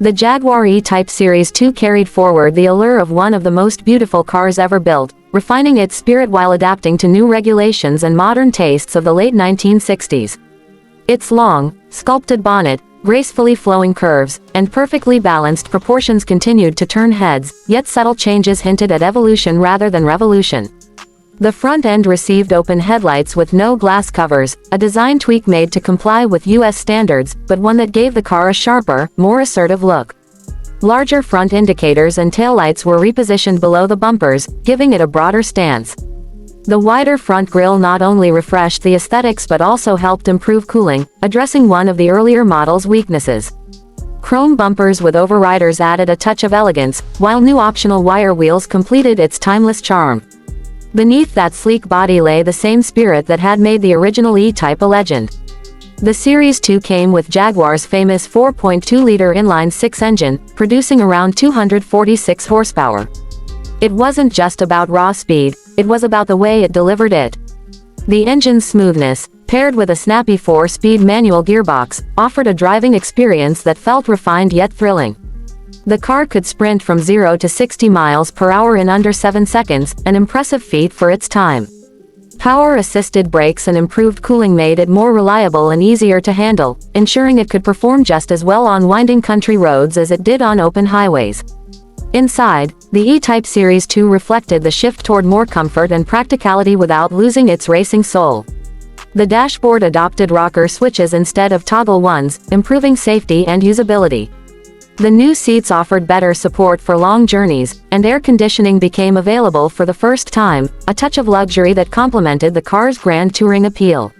The Jaguar E-Type Series 2 carried forward the allure of one of the most beautiful cars ever built, refining its spirit while adapting to new regulations and modern tastes of the late 1960s. Its long, sculpted bonnet, gracefully flowing curves, and perfectly balanced proportions continued to turn heads, yet subtle changes hinted at evolution rather than revolution. The front end received open headlights with no glass covers, a design tweak made to comply with US standards, but one that gave the car a sharper, more assertive look. Larger front indicators and taillights were repositioned below the bumpers, giving it a broader stance. The wider front grille not only refreshed the aesthetics but also helped improve cooling, addressing one of the earlier model's weaknesses. Chrome bumpers with overriders added a touch of elegance, while new optional wire wheels completed its timeless charm. Beneath that sleek body lay the same spirit that had made the original E-Type a legend. The Series 2 came with Jaguar's famous 4.2-liter inline-six engine, producing around 246 horsepower. It wasn't just about raw speed, it was about the way it delivered it. The engine's smoothness, paired with a snappy 4-speed manual gearbox, offered a driving experience that felt refined yet thrilling. The car could sprint from 0 to 60 miles per hour in under 7 seconds, an impressive feat for its time. Power-assisted brakes and improved cooling made it more reliable and easier to handle, ensuring it could perform just as well on winding country roads as it did on open highways. Inside, the E-Type Series 2 reflected the shift toward more comfort and practicality without losing its racing soul. The dashboard adopted rocker switches instead of toggle ones, improving safety and usability. The new seats offered better support for long journeys, and air conditioning became available for the first time, a touch of luxury that complemented the car's grand touring appeal.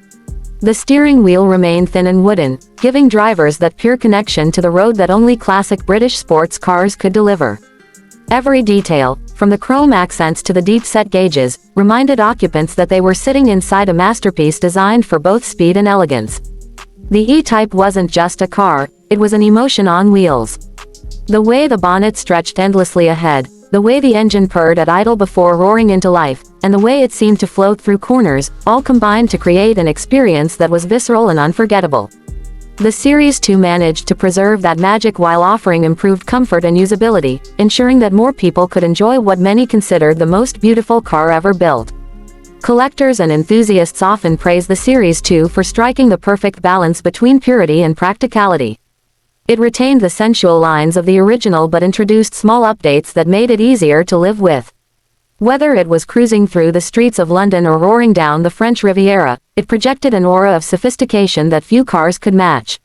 The steering wheel remained thin and wooden, giving drivers that pure connection to the road that only classic British sports cars could deliver. Every detail, from the chrome accents to the deep-set gauges, reminded occupants that they were sitting inside a masterpiece designed for both speed and elegance. The E-Type wasn't just a car, it was an emotion on wheels. The way the bonnet stretched endlessly ahead, the way the engine purred at idle before roaring into life, and the way it seemed to float through corners, all combined to create an experience that was visceral and unforgettable. The Series 2 managed to preserve that magic while offering improved comfort and usability, ensuring that more people could enjoy what many considered the most beautiful car ever built. Collectors and enthusiasts often praise the Series 2 for striking the perfect balance between purity and practicality. It retained the sensual lines of the original but introduced small updates that made it easier to live with. Whether it was cruising through the streets of London or roaring down the French Riviera, it projected an aura of sophistication that few cars could match.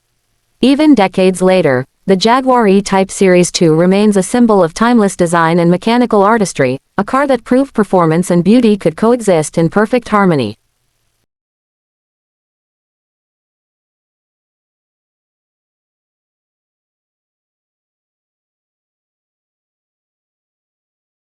Even decades later, the Jaguar E-Type Series 2 remains a symbol of timeless design and mechanical artistry, a car that proved performance and beauty could coexist in perfect harmony.